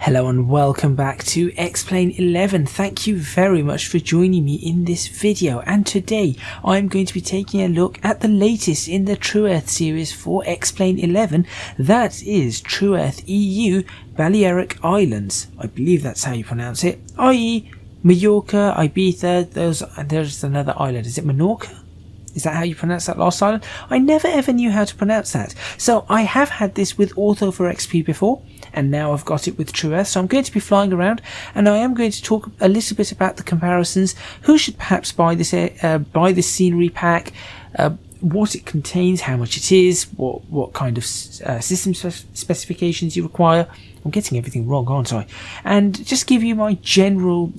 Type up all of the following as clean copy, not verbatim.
Hello and welcome back to X-Plane 11. Thank you very much for joining me in this video, and today I'm going to be taking a look at the latest in the TrueEarth series for X-Plane 11. That is TrueEarth EU Balearic Islands. I believe that's how you pronounce it, i.e. Mallorca, Ibiza, there's another island. Is it Menorca? Is that how you pronounce that last island? I never ever knew how to pronounce that. So I have had this with Ortho for XP before, and now I've got it with TrueEarth. So I'm going to be flying around, and I am going to talk a little bit about the comparisons. Who should perhaps buy this scenery pack? What it contains, how much it is, what kind of system specifications you require. I'm getting everything wrong, aren't I? And just give you my general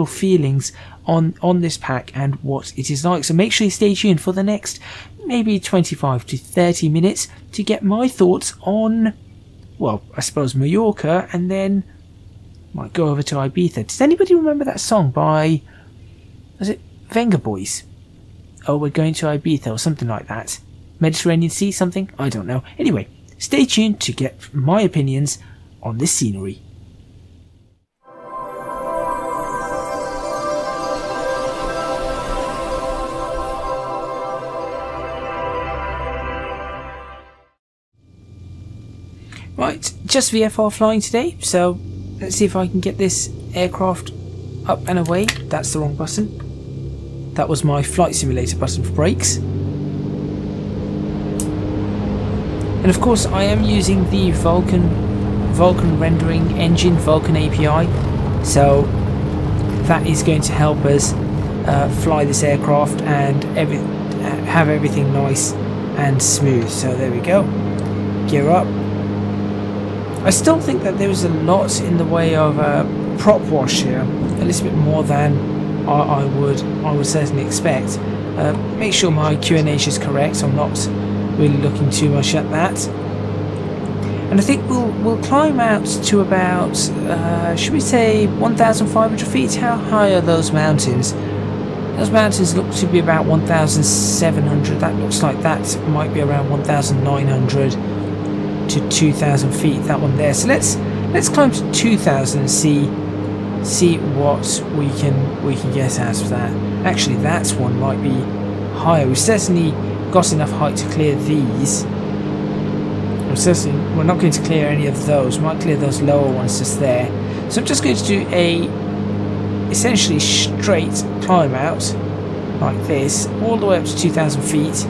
feelings on this pack and what it is like. So make sure you stay tuned for the next maybe 25 to 30 minutes to get my thoughts on, well, I suppose Mallorca, and then might go over to Ibiza. Does anybody remember that song by, was it Venga Boys? Oh, we're going to Ibiza or something like that. Mediterranean Sea something? I don't know. Anyway, stay tuned to get my opinions on this scenery. Right, just VFR flying today, so let's see if I can get this aircraft up and away. That's the wrong button. That was my flight simulator button for brakes. And of course I am using the Vulkan rendering engine, Vulkan API, so that is going to help us fly this aircraft and have everything nice and smooth. So there we go, gear up. I still think that there is a lot in the way of prop wash here, a little bit more than I would certainly expect. Make sure my QNH is correct. I'm not really looking too much at that. And I think we'll climb out to about, should we say 1,500 feet? How high are those mountains? Those mountains look to be about 1,700. That looks like that might be around 1,900 to 2,000 feet. That one there. So let's climb to 2,000 and see what we can get out of that. Actually, that one might be higher. We've certainly got enough height to clear these. We're not going to clear any of those. We might clear those lower ones just there. So I'm just going to do a essentially straight climb out like this, all the way up to 2,000 feet,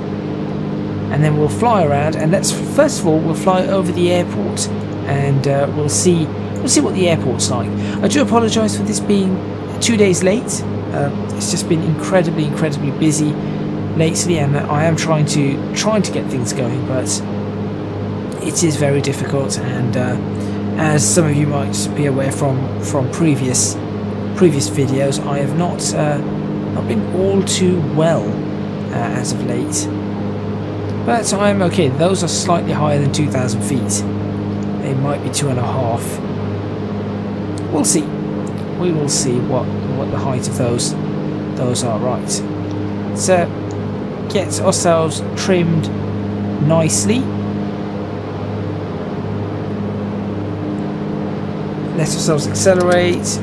and then we'll fly around. And first of all we'll fly over the airport, and we'll see what the airport's like. I do apologise for this being 2 days late. It's just been incredibly busy lately, and I am trying to get things going, but it is very difficult. And as some of you might be aware from previous videos, I have not been all too well as of late, but I'm okay. Those are slightly higher than 2,000 feet. They might be 2.5. We'll see. We will see what the height of those are. Right. So get ourselves trimmed nicely. Let ourselves accelerate.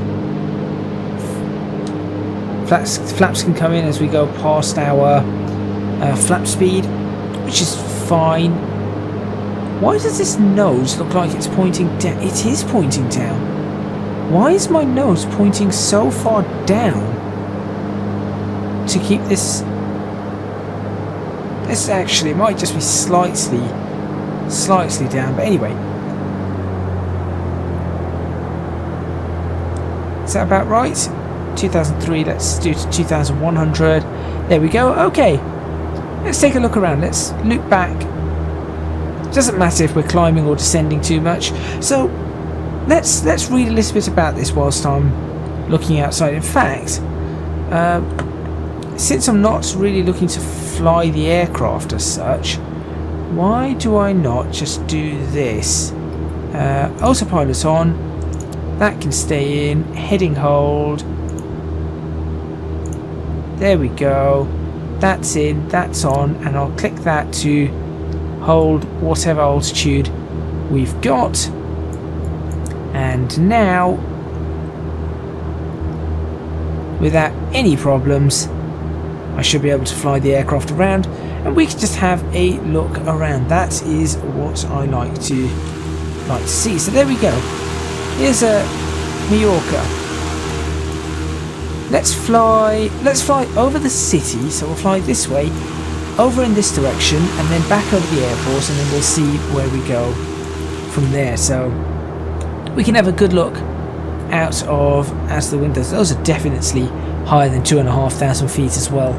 Flaps can come in as we go past our flap speed, which is fine. Why does this nose look like it's pointing down? It is pointing down. Why is my nose pointing so far down to keep this? This actually might just be slightly down, but anyway. Is that about right? 2003, let's do 2,100. There we go. Okay, let's take a look around. Let's loop back. Doesn't matter if we're climbing or descending too much. So let's read a little bit about this whilst I'm looking outside. In fact, since I'm not really looking to fly the aircraft as such, why do I not just do this? Autopilot on. That can stay in. Heading hold. There we go. That's in, that's on, and I'll click that to hold whatever altitude we've got. And now, without any problems, I should be able to fly the aircraft around, and we can just have a look around. That is what I like to see. So there we go. Here's a Mallorca. Let's fly over the city. So we'll fly this way, over in this direction, and then back over the airport, and then we'll see where we go from there. So we can have a good look out of the windows. Those are definitely higher than 2,500 feet as well.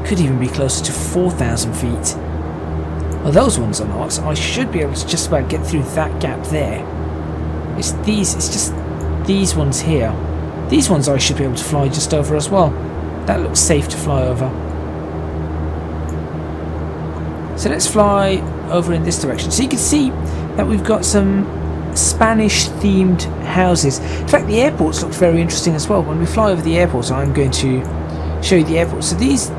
Could even be closer to 4,000 feet. Well, those ones are not. I should be able to just about get through that gap there. It's just these ones here. These ones I should be able to fly just over as well. That looks safe to fly over. So let's fly over in this direction. So you can see that we've got some Spanish themed houses. In fact, the airports look very interesting as well. When we fly over the airport, I'm going to show you the airport. So these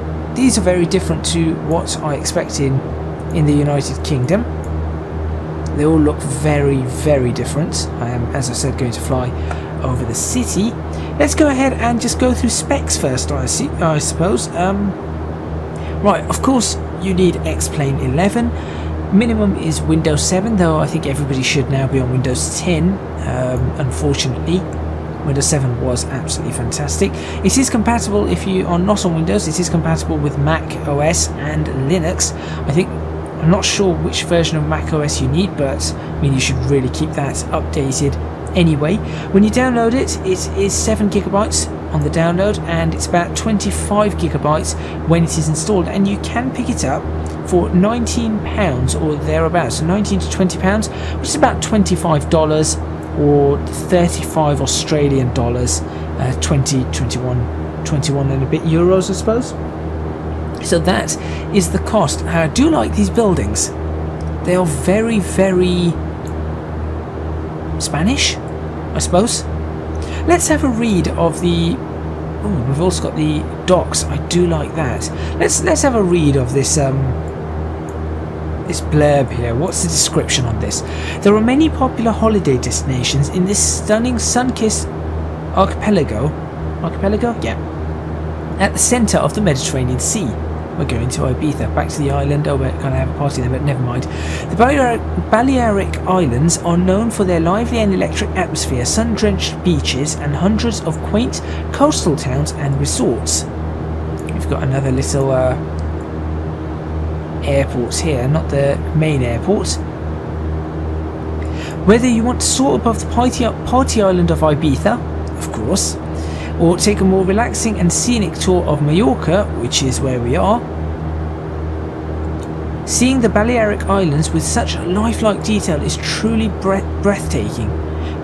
are very different to what I expect in the United Kingdom. They all look very, very different. I am, as I said, going to fly over the city. Let's go ahead and just go through specs first, I suppose. Right, of course you need X-Plane 11. Minimum is Windows 7, though I think everybody should now be on Windows 10. Unfortunately, Windows 7 was absolutely fantastic. It is compatible, if you are not on Windows, it is compatible with Mac OS and Linux. I'm not sure which version of Mac OS you need, but I mean, you should really keep that updated anyway. When you download it, it is 7 gigabytes on the download, and it's about 25 gigabytes when it is installed, and you can pick it up for £19 or thereabouts, so 19 to £20, which is about $25 or 35 Australian dollars, 21 and a bit euros, I suppose. So that is the cost. I do like these buildings. They are very, very Spanish, I suppose. Let's have a read of the... Oh, we've also got the docks. I do like that. Let's have a read of this this blurb here. What's the description on this? There are many popular holiday destinations in this stunning sun-kissed archipelago. Archipelago? Yeah. At the centre of the Mediterranean Sea. We're going to Ibiza, back to the island. Oh, we're going to have a party there, but never mind. The Balearic Islands are known for their lively and electric atmosphere, sun-drenched beaches, and hundreds of quaint coastal towns and resorts. We've got another little airport here, not the main airport. Whether you want to soar above the party island of Ibiza, of course, or take a more relaxing and scenic tour of Mallorca, which is where we are. Seeing the Balearic Islands with such lifelike detail is truly breathtaking.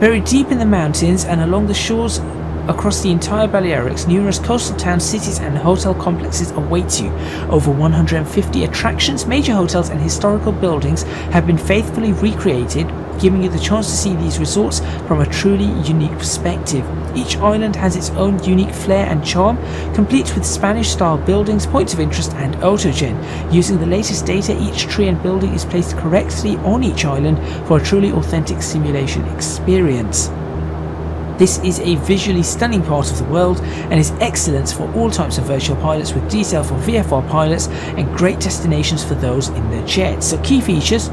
Buried deep in the mountains and along the shores across the entire Balearics, numerous coastal towns, cities and hotel complexes await you. Over 150 attractions, major hotels and historical buildings have been faithfully recreated, giving you the chance to see these resorts from a truly unique perspective. Each island has its own unique flair and charm, complete with Spanish-style buildings, points of interest and autogen. Using the latest data, each tree and building is placed correctly on each island for a truly authentic simulation experience. This is a visually stunning part of the world and is excellent for all types of virtual pilots, with detail for VFR pilots and great destinations for those in the jet. So key features: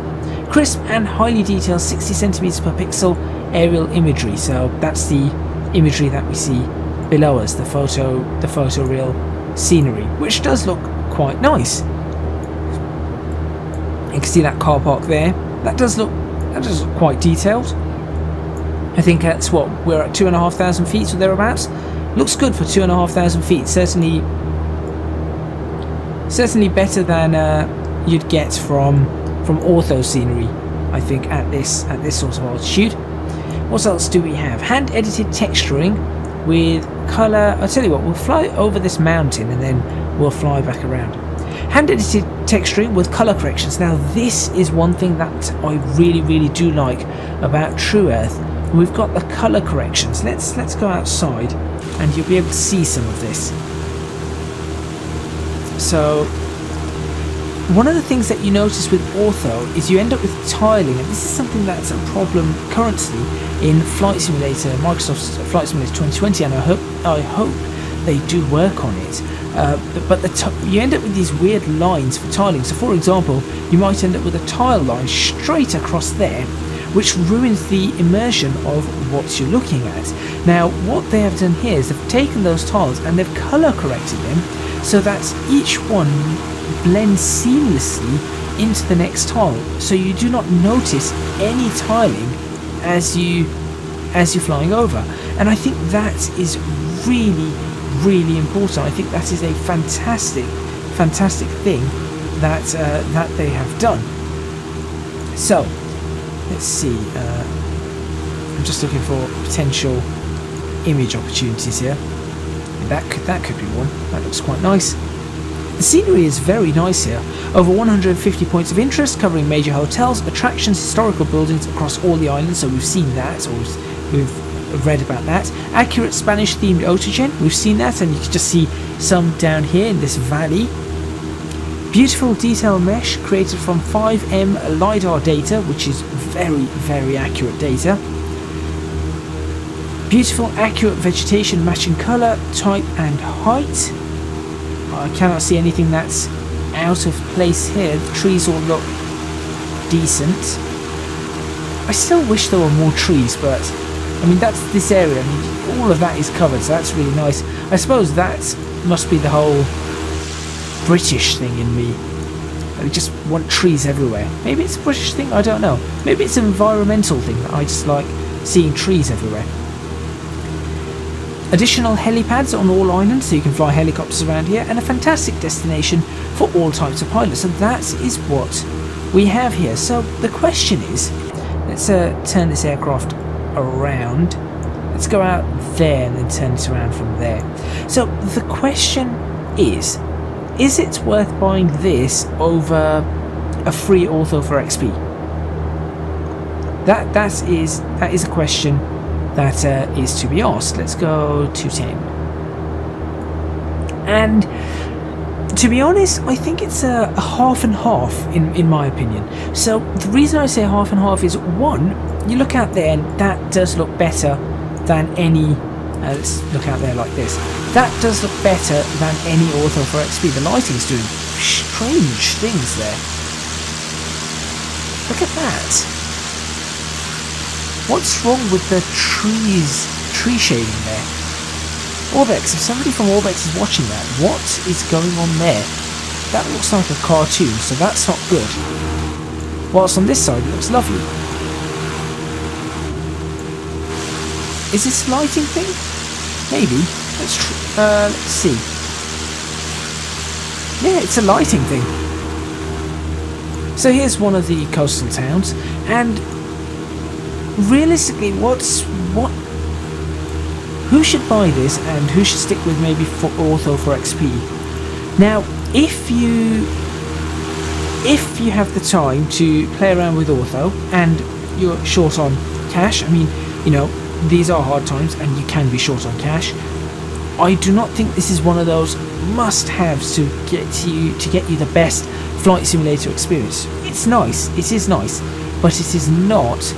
crisp and highly detailed 60 centimeters per pixel aerial imagery. So that's the imagery that we see below us, the photoreal scenery, which does look quite nice. You can see that car park there. That does look quite detailed. I think that's what we're at, 2,500 feet or thereabouts. Looks good for 2,500 feet. Certainly better than you'd get from ortho scenery, I think, at this sort of altitude. What else do we have? Hand edited texturing with colour. I'll tell you what, we'll fly over this mountain and then we'll fly back around. Hand edited texturing with colour corrections. Now this is one thing that I really do like about TrueEarth. We've got the colour corrections. Let's go outside and you'll be able to see some of this. So one of the things that you notice with ortho is you end up with tiling, and this is something that's a problem currently in Flight Simulator, Microsoft's Flight Simulator 2020, and I hope they do work on it. But you end up with these weird lines for tiling. So for example, you might end up with a tile line straight across there, which ruins the immersion of what you're looking at. Now what they have done here is they've taken those tiles and they've colour corrected them so that each one blends seamlessly into the next tile, so you do not notice any tiling as you're flying over. And I think that is really important. I think that is a fantastic thing that that they have done. So let's see, I'm just looking for potential image opportunities here. That could be one. That looks quite nice. The scenery is very nice here. Over 150 points of interest covering major hotels, attractions, historical buildings across all the islands, so we've seen that, or we've read about that. Accurate Spanish themed autogen, we've seen that, and you can just see some down here in this valley. Beautiful detail mesh created from 5M LiDAR data, which is very accurate data. Beautiful accurate vegetation matching colour, type and height. I cannot see anything that's out of place here. The trees all look decent. I still wish there were more trees, but I mean that's this area. I mean all of that is covered, so that's really nice. I suppose that must be the whole British thing in me. I just want trees everywhere. Maybe it's a British thing, I don't know. Maybe it's an environmental thing that I just like seeing trees everywhere. Additional helipads on all islands, so you can fly helicopters around here, and a fantastic destination for all types of pilots. So that is what we have here. So the question is, let's turn this aircraft around. Let's go out there and then turn it around from there. So the question is it worth buying this over a free ortho for XP? That is a question that is to be asked. Let's go to 10. And to be honest, I think it's a half and half in my opinion. So the reason I say half and half is, one, you look out there and that does look better than any let's look out there like this. That does look better than any ortho for XP. The lighting's doing strange things there. Look at that. What's wrong with the tree shading there? Orbx, if somebody from Orbx is watching that, what is going on there? That looks like a cartoon, so that's not good. Whilst on this side it looks lovely. Is this a lighting thing? Maybe. Let's see. Yeah, it's a lighting thing. So here's one of the coastal towns, and realistically, who should buy this and who should stick with maybe for ortho for XP? Now, if you have the time to play around with ortho and you're short on cash, I mean, you know, these are hard times and you can be short on cash. I do not think this is one of those must-haves to get you the best flight simulator experience. It's nice, it is nice, but it is not,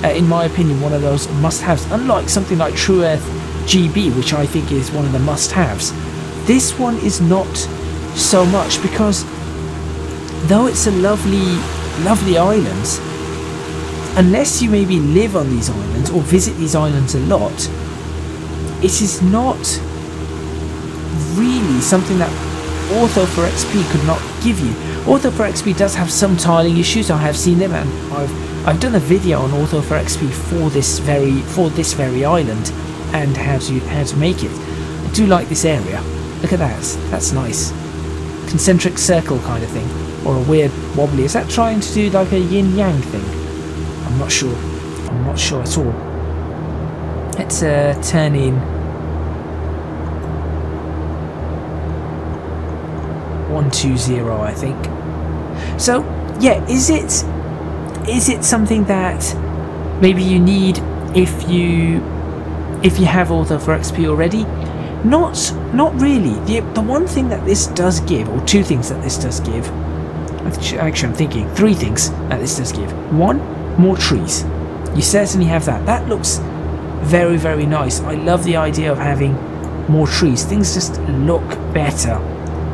in my opinion, one of those must-haves. Unlike something like TrueEarth GB, which I think is one of the must-haves, this one is not so much, because though it's a lovely island, unless you maybe live on these islands or visit these islands a lot, it is not really something that ortho for XP could not give you. Ortho for XP does have some tiling issues. I have seen them, and I've done a video on ortho for XP for this very island and how to make it. I do like this area. Look at that. That's nice. Concentric circle kind of thing, or a weird wobbly. Is that trying to do like a yin yang thing? I'm not sure. I'm not sure at all. Let's turn in 120, I think. So yeah, is it something that maybe you need if you have ortho for XP already? Not really. The one thing that this does give, or two things that this does give, Actually, I'm thinking 3 things that this does give. 1, more trees. You certainly have that. That looks very, very nice. I love the idea of having more trees. Things just look better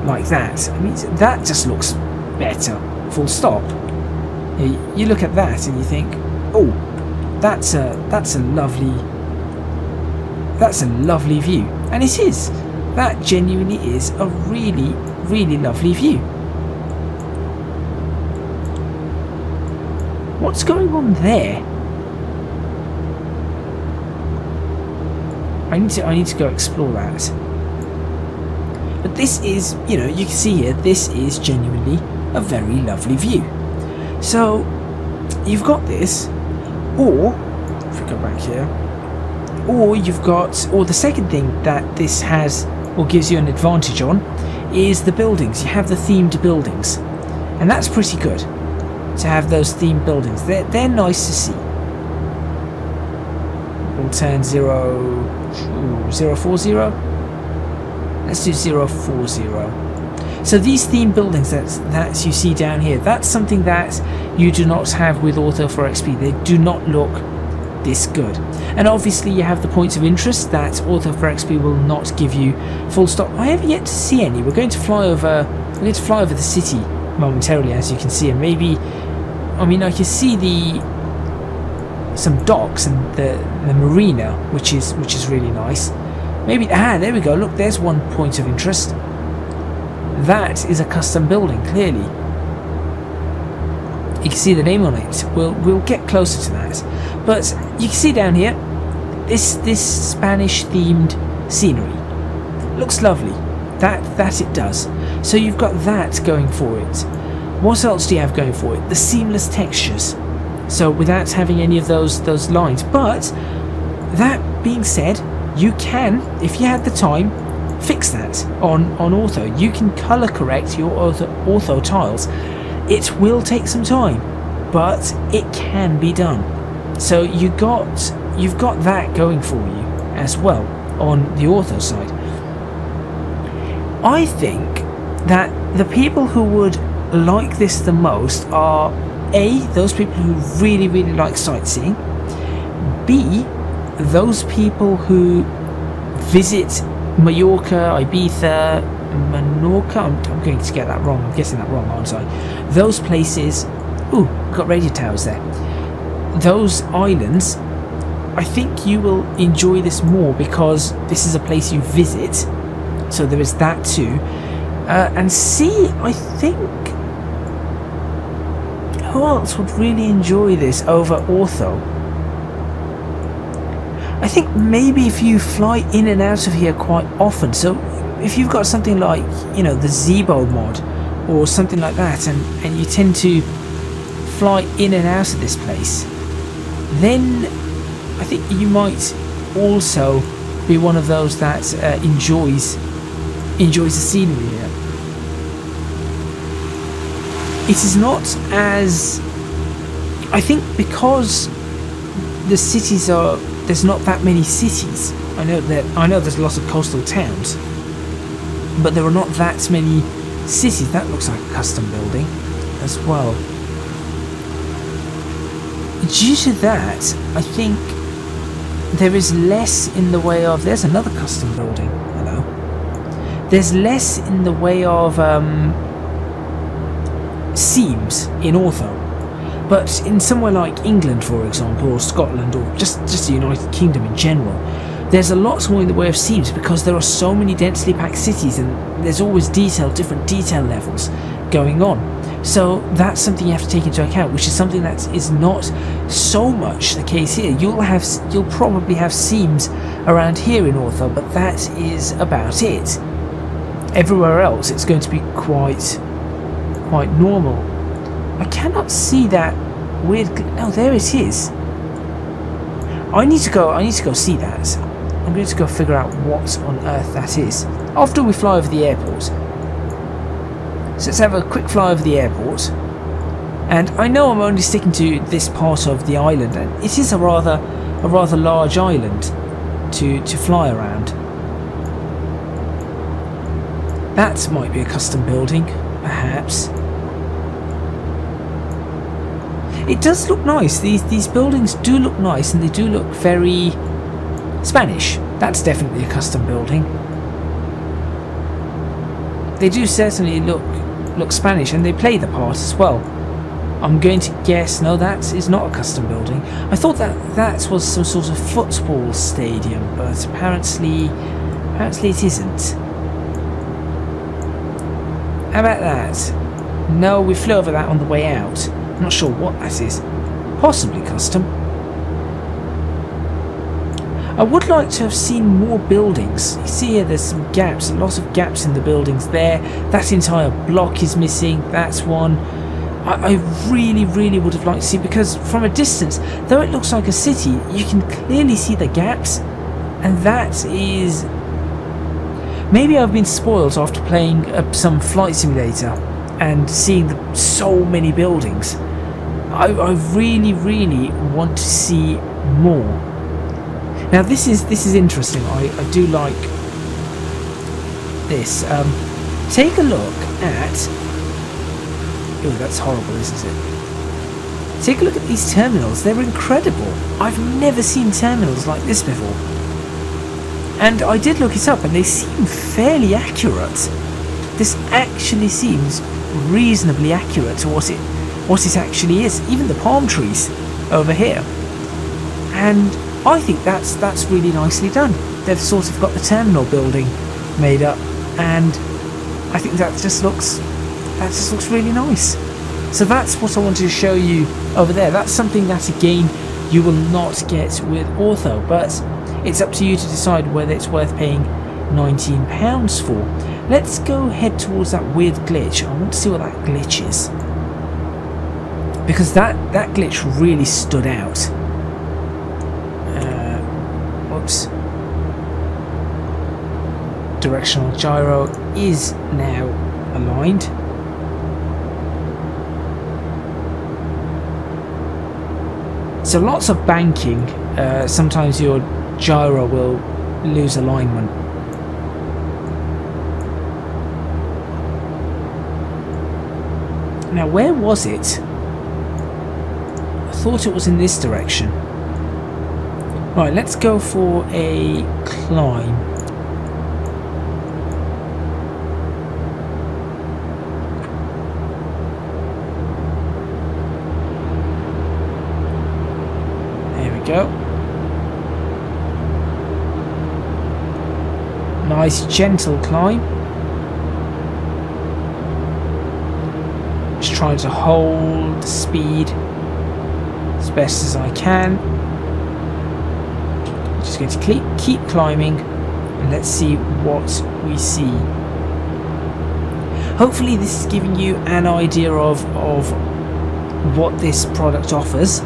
like that. I mean, that just looks better. Full stop. You look at that and you think, oh, that's a lovely view. And it is. That genuinely is a really, really lovely view. What's going on there? I need to go explore that. But this is, you know, you can see here, this is genuinely a very lovely view. So you've got this, or if we go back here, or you've got, or the second thing that this has or gives you an advantage on is the buildings. You have the themed buildings, and that's pretty good to have those themed buildings. They're nice to see. We'll turn 040. Let's do 040. So these themed buildings that you see down here, that's something that you do not have with Ortho4XP. They do not look this good. And obviously you have the points of interest that Ortho4XP will not give you. Full stop. I have yet to see any. We're going to fly over the city momentarily, as you can see, and maybe, I mean, I can see some docks and the marina, which is really nice. Maybe, there we go. Look, there's one point of interest. That is a custom building, clearly. You can see the name on it. We'll get closer to that. But you can see down here, this Spanish themed scenery looks lovely. That it does. So you've got that going for it. What else do you have going for it? The seamless textures. So without having any of those lines. But that being said, you can, if you had the time, fix that on Ortho. You can color correct your Ortho tiles. It will take some time, but it can be done. So you've got that going for you as well on the Ortho side. I think that the people who would like this the most are A, those people who really, really like sightseeing, B, those people who visit Mallorca, Ibiza, Menorca, I'm going to get that wrong, I'm guessing that wrong, aren't I? Those places, ooh, we've got radio towers there. Those islands, I think you will enjoy this more because this is a place you visit, so there is that too. And C, I think, who else would really enjoy this over Ortho? I think maybe if you fly in and out of here quite often, so if you've got something like, you know, the Zebo mod or something like that, and you tend to fly in and out of this place, then I think you might also be one of those that enjoys the scenery here. It is not as, I think, because the cities are, there's not that many cities. I know there's lots of coastal towns, but there are not that many cities. That looks like a custom building as well. Due to that, I think there is less in the way of, there's another custom building, hello. There's less in the way of seams in Ortho. But in somewhere like England, for example, or Scotland, or just the United Kingdom in general, there's a lot more in the way of seams because there are so many densely packed cities and there's always different detail levels going on. So that's something you have to take into account, which is something that is not so much the case here. You'll probably have seams around here in Ortho, but that is about it. Everywhere else, it's going to be quite normal. I cannot see that weird. Oh, there it is. I need to go see that. I'm going to go figure out what on earth that is after we fly over the airport. So let's have a quick fly over the airport. And I know I'm only sticking to this part of the island, and it is a rather large island to fly around. That might be a custom building, perhaps. it does look nice. These buildings do look nice, and they do look very Spanish. That's definitely a custom building. They do certainly look Spanish, and they play the part as well. I'm going to guess no, that is not a custom building. I thought that was some sort of football stadium, but apparently it isn't. How about that? No, we flew over that on the way out. I'm not sure what that is. Possibly custom. I would like to have seen more buildings. You see here there's some gaps, a lot of gaps in the buildings there. That entire block is missing. That's one. I really would have liked to see, because from a distance, though it looks like a city, you can clearly see the gaps, and that is... Maybe I've been spoiled after playing some flight simulator and seeing so many buildings. I really want to see more. Now this is interesting. I do like this. Take a look at... Oh, that's horrible, isn't it? Take a look at these terminals. They're incredible. I've never seen terminals like this before. And I did look it up, and they seem fairly accurate. This actually seems reasonably accurate to what it actually is. Even the palm trees over here. And I think that's really nicely done. They've sort of got the terminal building made up, and I think that just looks really nice. So that's what I wanted to show you over there. That's something that, again, you will not get with Ortho, but it's up to you to decide whether it's worth paying £19 for. Let's go head towards that weird glitch. I want to see what that glitch is, because that glitch really stood out. Whoops. Directional gyro is now aligned. So lots of banking. Sometimes your gyro will lose alignment. Now where was it? I thought it was in this direction. Right, let's go for a climb. Go. Nice gentle climb. Just trying to hold the speed as best as I can. Just going to keep climbing, and let's see what we see. Hopefully this is giving you an idea of what this product offers.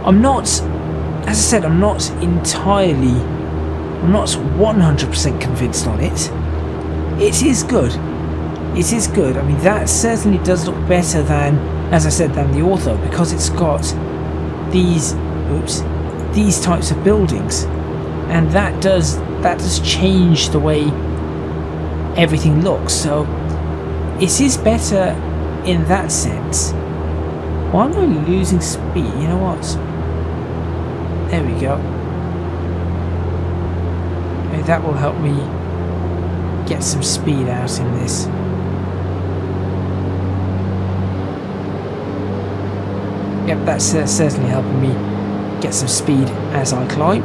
I'm not, as I said, I'm not 100% convinced on it. It is good. It is good. I mean, that certainly does look better than, as I said, than the Ortho, because it's got these types of buildings, and that does change the way everything looks. So it is better in that sense. Why am I losing speed? You know what? There we go. Okay, that will help me get some speed out in this. Yep, that's certainly helping me get some speed as I climb.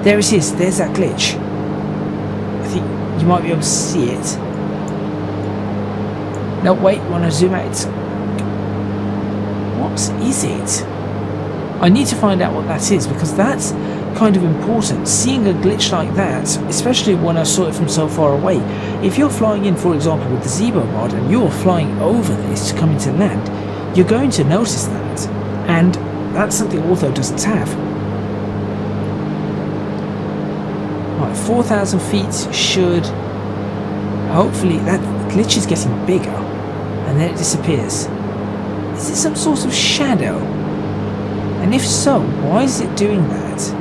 There it is. There's that glitch. I think you might be able to see it. No, wait. When I zoom out, it's... What is it? I need to find out what that is, because that's kind of important. Seeing a glitch like that, especially when I saw it from so far away. If you're flying in, for example, with the Zebo mod, and you're flying over this to come into land, you're going to notice that. And that's something Ortho doesn't have. Right, 4,000 feet should... Hopefully, that glitch is getting bigger, and then it disappears. Is it some sort of shadow? And if so, why is it doing that?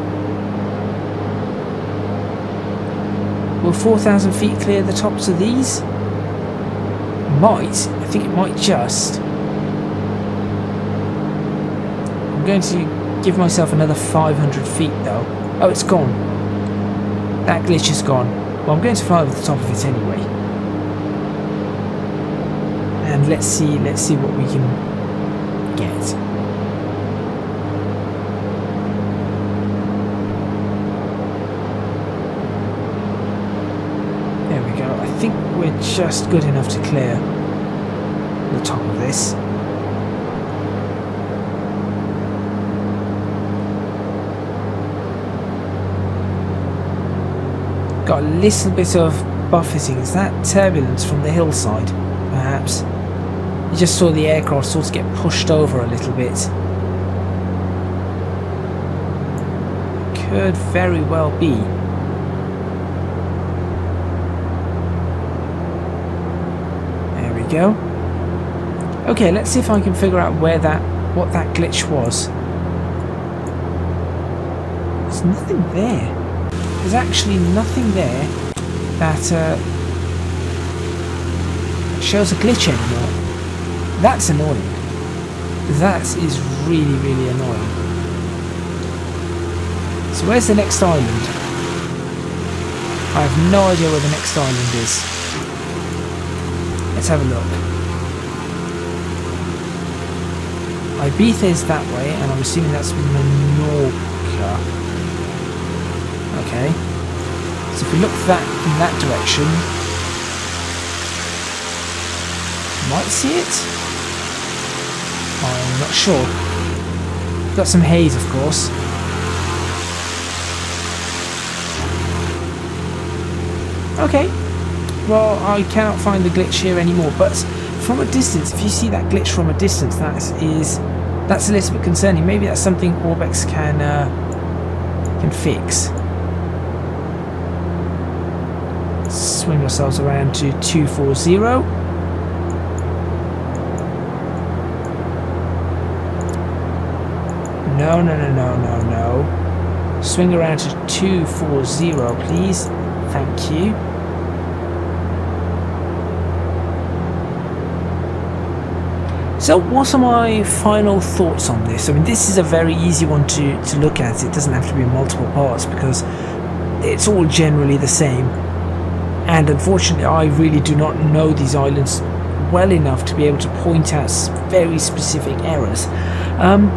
Will 4,000 feet clear the tops of these? Might. I think it might just. I'm going to give myself another 500 feet though. Oh, it's gone. That glitch is gone. Well, I'm going to fly over the top of it anyway. And let's see what we can get. There we go. I think we're just good enough to clear the top of this. Got a little bit of buffeting. Is that turbulence from the hillside, perhaps? You just saw the aircraft sort of get pushed over a little bit. Could very well be. There we go. Okay, let's see if I can figure out what that glitch was. There's nothing there. There's actually nothing there that shows a glitch anymore. That's annoying. That is really, really annoying. So where's the next island? I have no idea where the next island is. Let's have a look. Ibiza is that way, and I'm assuming that's Menorca. Okay, so if we look in that direction, might see it? I'm not sure. Got some haze, of course. Okay, well, I cannot find the glitch here anymore, but from a distance, if you see that glitch from a distance, that's a little bit concerning. Maybe that's something Orbx can fix. Swing ourselves around to 240. No. Swing around to 240, please. Thank you. So what are my final thoughts on this? I mean, this is a very easy one to look at. It doesn't have to be in multiple parts because it's all generally the same. And unfortunately, I really do not know these islands well enough to be able to point out very specific errors.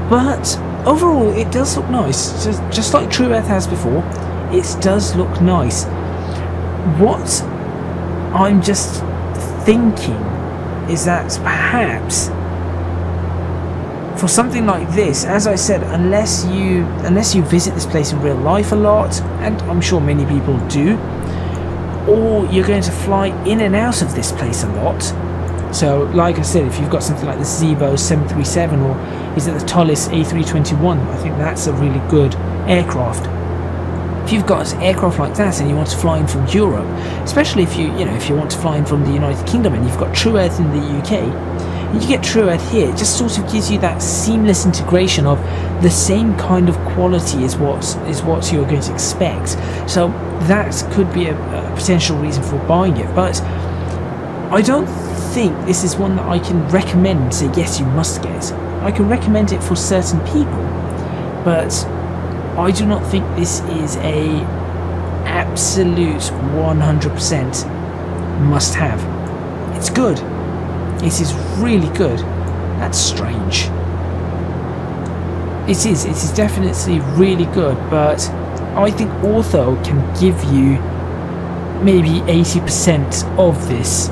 But overall, it does look nice. Just like TrueEarth has before, it does look nice. What I'm just thinking is that perhaps for something like this, as I said, unless you visit this place in real life a lot, and I'm sure many people do, or you're going to fly in and out of this place a lot. So, like I said, if you've got something like the Zibo 737 or is it the Tullis A321, I think that's a really good aircraft. If you've got an aircraft like that and you want to fly in from Europe, especially if you want to fly in from the United Kingdom and you've got TrueEarth in the UK, and you get TrueEarth here, it just sort of gives you that seamless integration of the same kind of quality as what you're going to expect. So that could be a potential reason for buying it, but I don't think this is one that I can recommend and say yes, you must get. I can recommend it for certain people, but I do not think this is a absolute 100% must have. It's good. It is really good. That's strange. It is definitely really good, but I think Ortho can give you maybe 80% of this.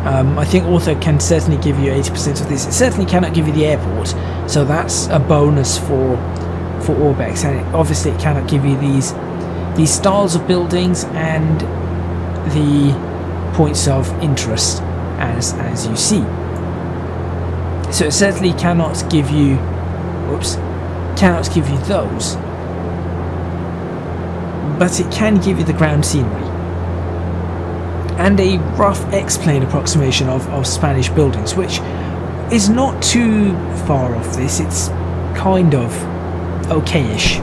I think Ortho can certainly give you 80% of this. It certainly cannot give you the airport, so that's a bonus for Orbx, and obviously it cannot give you these styles of buildings and the points of interest as you see. So it certainly cannot give you those, but it can give you the ground scenery and a rough X-plane approximation of Spanish buildings, which is not too far off this. It's kind of okay-ish.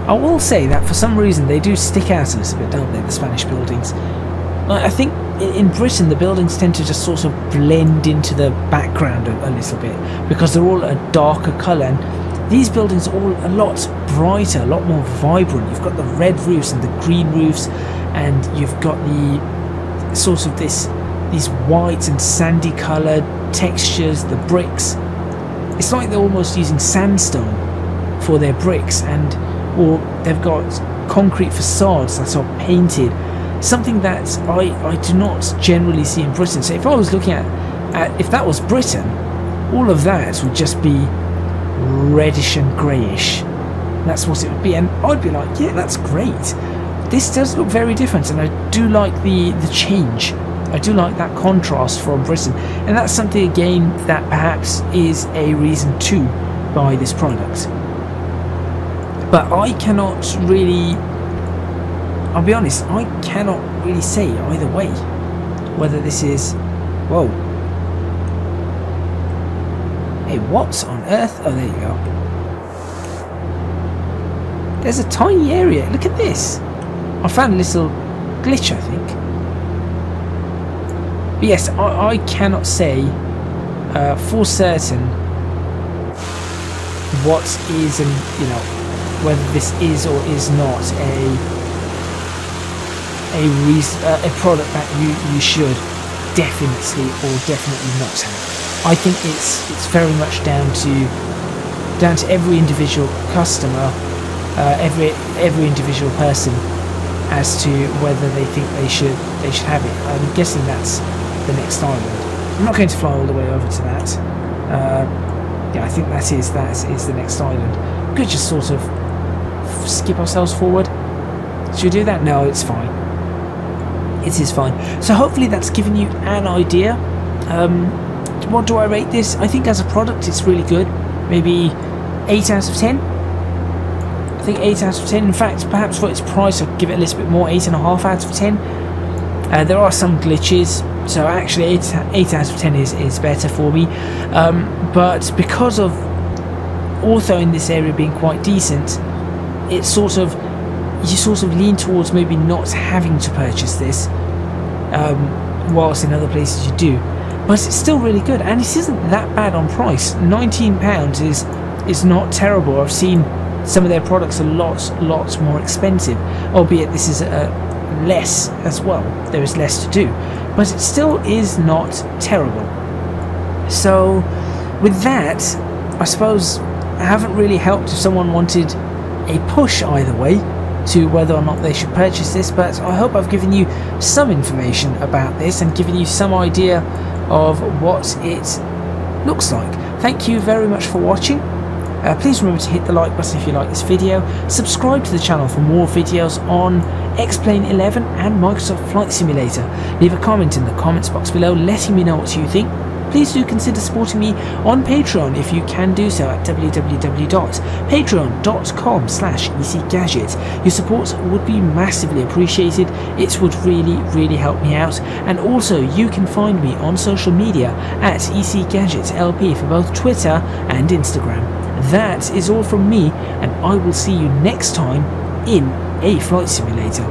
I will say that for some reason they do stick out a little bit, don't they, the Spanish buildings. I think in Britain the buildings tend to just sort of blend into the background a little bit because they're all a darker colour, and these buildings are all a lot brighter, a lot more vibrant. You've got the red roofs and the green roofs, and you've got the sort of these white and sandy coloured textures, the bricks. It's like they're almost using sandstone for their bricks, or they've got concrete facades that are painted, something that I do not generally see in Britain. So if I was looking at if that was Britain, all of that would just be reddish and greyish. That's what it would be, and I'd be like, yeah, that's great. This does look very different, and I do like the change. I do like that contrast from Britain, and that's something again that perhaps is a reason to buy this product. But I cannot really, I'll be honest, I cannot really say either way whether this is, whoa, hey, what on earth? Oh, there you go. There's a tiny area, look at this. I found a little glitch, I think. But yes, I cannot say for certain what is, and you know, whether this is or is not a product that you should definitely or definitely not have. I think it's very much down to every individual customer, every individual person, as to whether they think they should have it. I'm guessing that's the next island. I'm not going to fly all the way over to that. Yeah, I think that is the next island. We could just sort of skip ourselves forward. Should we do that? No, it's fine. It is fine. So hopefully that's given you an idea. What do I rate this? I think as a product it's really good. Maybe 8 out of 10. I think 8 out of 10. In fact, perhaps for its price I'd give it a little bit more, 8.5 out of 10. There are some glitches, so actually 8 out of 10 is better for me. But because of ortho in this area being quite decent, it's sort of, you sort of lean towards maybe not having to purchase this, whilst in other places you do. But it's still really good, and it isn't that bad on price. £19 is not terrible. I've seen some of their products a lot more expensive, albeit this is less as well. There is less to do, but it still is not terrible. So with that, I suppose I haven't really helped if someone wanted a push either way to whether or not they should purchase this, but I hope I've given you some information about this and given you some idea of what it looks like. Thank you very much for watching. Please remember to hit the like button if you like this video, subscribe to the channel for more videos on X-Plane 11 and Microsoft Flight Simulator. Leave a comment in the comments box below letting me know what you think. Please do consider supporting me on Patreon if you can do so at www.patreon.com/ecgadget. Your support would be massively appreciated. It would really help me out. And also you can find me on social media at ecgadgetlp for both Twitter and Instagram. That is all from me, and I will see you next time in a flight simulator.